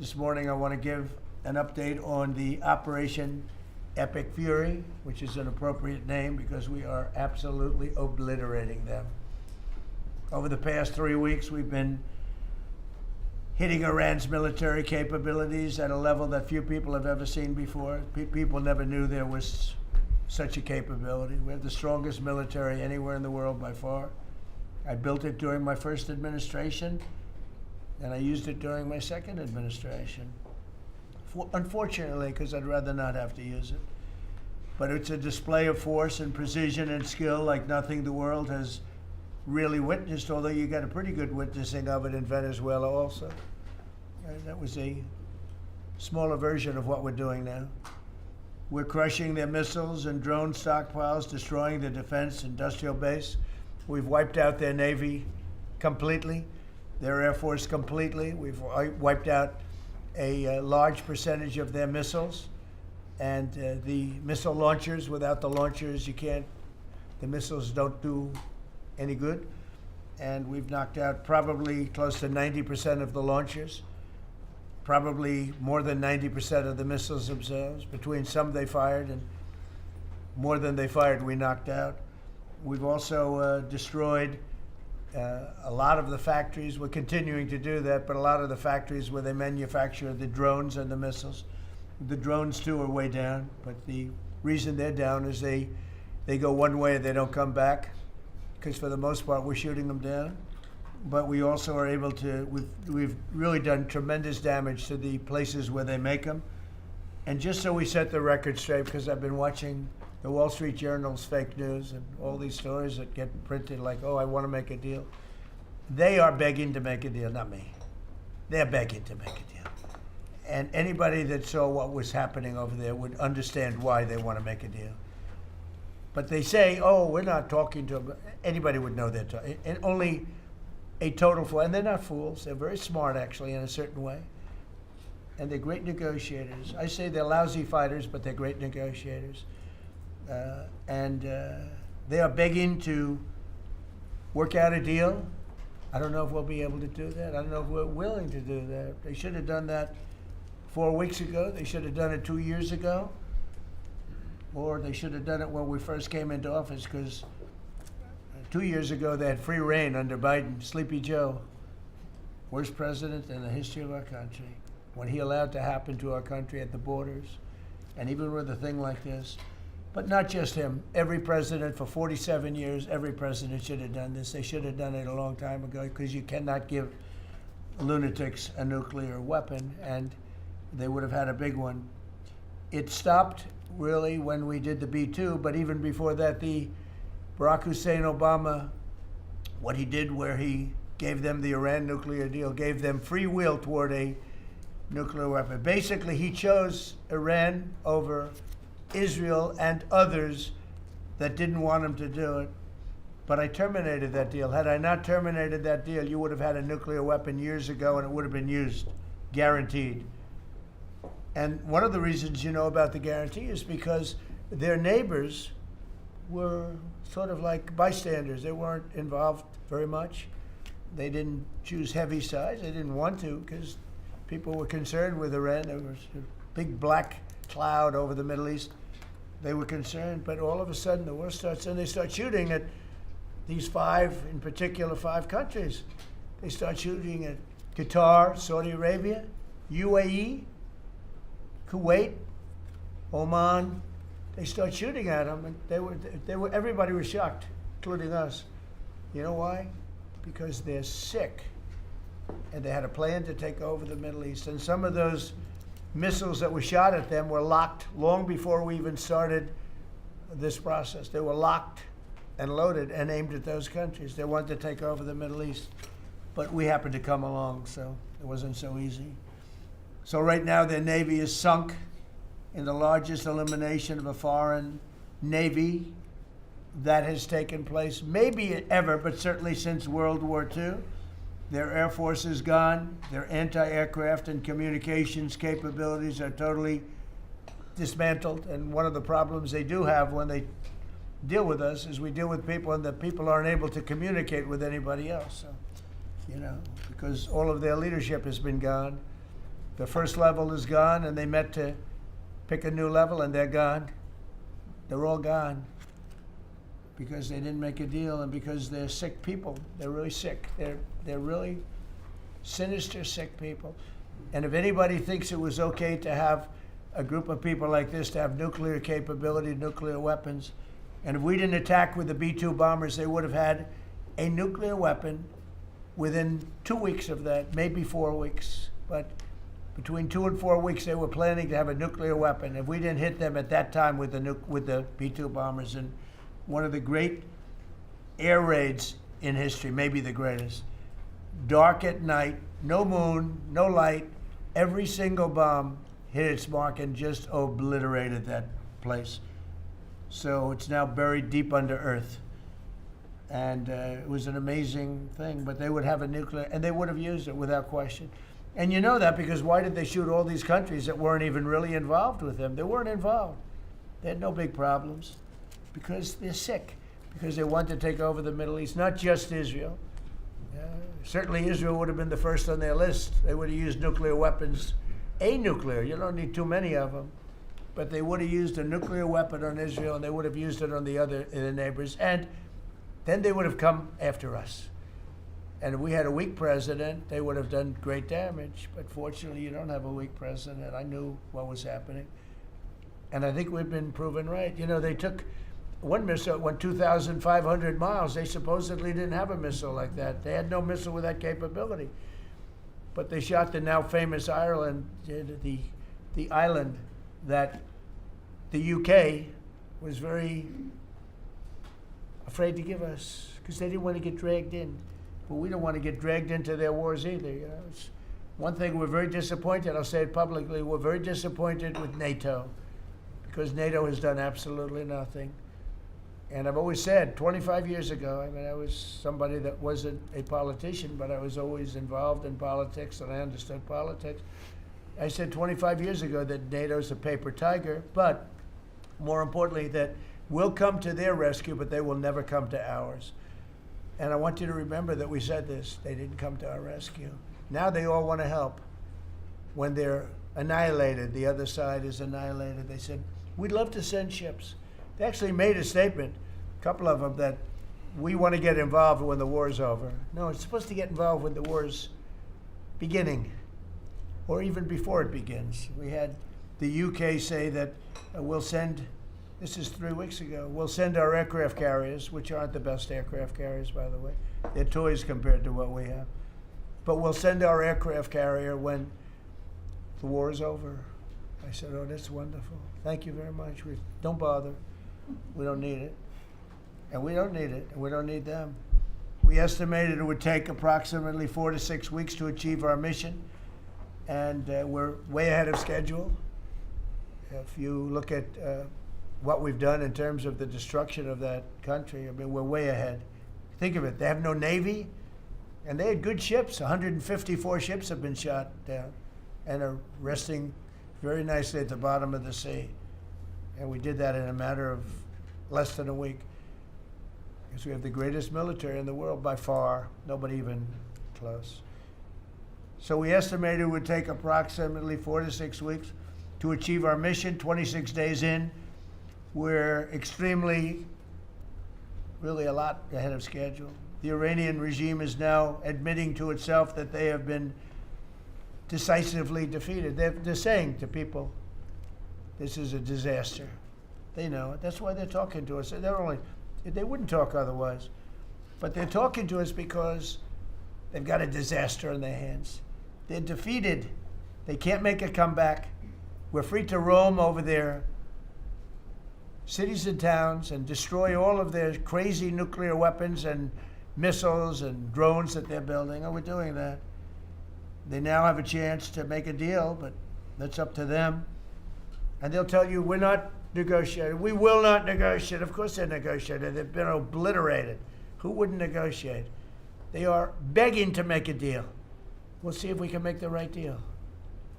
This morning I want to give an update on the Operation Epic Fury, which is an appropriate name because we are absolutely obliterating them. Over the past 3 weeks, we've been hitting Iran's military capabilities at a level that few people have ever seen before. People never knew there was such a capability. We have the strongest military anywhere in the world by far. I built it during my first administration, and I used it during my second administration. Unfortunately, because I'd rather not have to use it. But it's a display of force and precision and skill like nothing the world has really witnessed, although you got a pretty good witnessing of it in Venezuela also. That was a smaller version of what we're doing now. We're crushing their missiles and drone stockpiles, destroying their defense industrial base. We've wiped out their Navy completely, their Air Force completely. We've wiped out a large percentage of their missiles. And the missile launchers, without the launchers, the missiles don't do any good. And we've knocked out probably close to 90% of the launchers, probably more than 90% of the missiles themselves. Between some they fired and more than they fired, we knocked out. We've also destroyed a lot of the factories. We're continuing to do that, but a lot of the factories where they manufacture the drones and the missiles. The drones, too, are way down, but the reason they're down is they go one way and they don't come back, because for the most part, we're shooting them down. But we also are able to, we've really done tremendous damage to the places where they make them. And just so we set the record straight, because I've been watching the Wall Street Journal's fake news and all these stories that get printed like, oh, I want to make a deal. They are begging to make a deal, not me. They're begging to make a deal. And anybody that saw what was happening over there would understand why they want to make a deal. But they say, oh, we're not talking to them. Anybody would know they're talking. And only a total fool. And they're not fools. They're very smart, actually, in a certain way. And they're great negotiators. I say they're lousy fighters, but they're great negotiators. They are begging to work out a deal. I don't know if we'll be able to do that. I don't know if we're willing to do that. They should have done that 4 weeks ago. They should have done it 2 years ago. Or they should have done it when we first came into office, because 2 years ago they had free reign under Biden. Sleepy Joe, worst president in the history of our country. When he allowed to happen to our country at the borders, and even with a thing like this. But not just him. Every president for 47 years, every president should have done this. They should have done it a long time ago, because you cannot give lunatics a nuclear weapon, and they would have had a big one. It stopped really when we did the B-2, but even before that, the Barack Hussein Obama, what he did where he gave them the Iran nuclear deal, gave them free will toward a nuclear weapon. Basically, he chose Iran over Israel and others that didn't want him to do it. But I terminated that deal. Had I not terminated that deal, you would have had a nuclear weapon years ago, and it would have been used, guaranteed. And one of the reasons you know about the guarantee is because their neighbors were sort of like bystanders. They weren't involved very much. They didn't choose heavy sides. They didn't want to, because people were concerned with Iran. There was a big black cloud over the Middle East. They were concerned, but all of a sudden the war starts, and they start shooting at these five countries. They start shooting at Qatar, Saudi Arabia, UAE, Kuwait, Oman. They start shooting at them, and everybody was shocked, including us. You know why? Because they're sick, and they had a plan to take over the Middle East. And some of those missiles that were shot at them were locked long before we even started this process. They were locked and loaded and aimed at those countries. They wanted to take over the Middle East. But we happened to come along, so it wasn't so easy. So right now their Navy is sunk in the largest elimination of a foreign Navy that has taken place, maybe ever, but certainly since World War II. Their Air Force is gone. Their anti-aircraft and communications capabilities are totally dismantled. And one of the problems they do have when they deal with us is we deal with people, and the people aren't able to communicate with anybody else. So, because all of their leadership has been gone. The first level is gone, and they met to pick a new level, and they're gone. They're all gone because they didn't make a deal, and because they're sick people. They're really sick. They're really sinister, sick people. And if anybody thinks it was okay to have a group of people like this to have nuclear capability, nuclear weapons, and if we didn't attack with the B-2 bombers, they would have had a nuclear weapon within 2 weeks of that, maybe 4 weeks. But between 2 and 4 weeks, they were planning to have a nuclear weapon. If we didn't hit them at that time with the B-2 bombers, and one of the great air raids in history, maybe the greatest, dark at night, no moon, no light, every single bomb hit its mark and just obliterated that place. So it's now buried deep under earth. And it was an amazing thing, but they would have a nuclear, and they would have used it without question. And you know that because why did they shoot all these countries that weren't even really involved with them? They weren't involved. They had no big problems because they're sick, because they want to take over the Middle East, not just Israel. Certainly Israel would have been the first on their list. They would have used nuclear weapons, a nuclear, you don't need too many of them, but they would have used a nuclear weapon on Israel, and they would have used it on the neighbors, and then they would have come after us. And if we had a weak president, they would have done great damage. But fortunately, you don't have a weak president. I knew what was happening. And I think we've been proven right. You know, they took one missile, it went 2,500 miles. They supposedly didn't have a missile like that. They had no missile with that capability. But they shot the now famous Ireland, the island that the UK was very afraid to give us because they didn't want to get dragged in. But we don't want to get dragged into their wars either. You know, it's one thing we're very disappointed. I'll say it publicly. We're very disappointed with NATO because NATO has done absolutely nothing. And I've always said, 25 years ago, I mean, I was somebody that wasn't a politician, but I was always involved in politics and I understood politics. I said 25 years ago that NATO's a paper tiger, but more importantly, that we'll come to their rescue, but they will never come to ours. And I want you to remember that we said this. They didn't come to our rescue. Now they all want to help. When they're annihilated, the other side is annihilated, they said, we'd love to send ships. They actually made a statement, a couple of them, that we want to get involved when the war's over. No, it's supposed to get involved when the war's beginning, or even before it begins. We had the UK say that we'll send, this is 3 weeks ago, we'll send our aircraft carriers, which aren't the best aircraft carriers, by the way. They're toys compared to what we have. But we'll send our aircraft carrier when the war is over. I said, oh, that's wonderful. Thank you very much. Don't bother. We don't need it. And we don't need it, and we don't need them. We estimated it would take approximately 4 to 6 weeks to achieve our mission, and we're way ahead of schedule. If you look at what we've done in terms of the destruction of that country, I mean, we're way ahead. Think of it, they have no Navy, and they had good ships. 154 ships have been shot down and are resting very nicely at the bottom of the sea. And we did that in a matter of less than a week. Because we have the greatest military in the world by far, nobody even close. So we estimated it would take approximately 4 to 6 weeks to achieve our mission. 26 days in, we're extremely, really a lot ahead of schedule. The Iranian regime is now admitting to itself that they have been decisively defeated. They're saying to people, this is a disaster. They know it. That's why they're talking to us. They wouldn't talk otherwise. But they're talking to us because they've got a disaster in their hands. They're defeated. They can't make a comeback. We're free to roam over their cities and towns and destroy all of their crazy nuclear weapons and missiles and drones that they're building. Oh, we're doing that. They now have a chance to make a deal, but that's up to them. And they'll tell you, we're not negotiating. We will not negotiate. Of course they're negotiating. They've been obliterated. Who wouldn't negotiate? They are begging to make a deal. We'll see if we can make the right deal.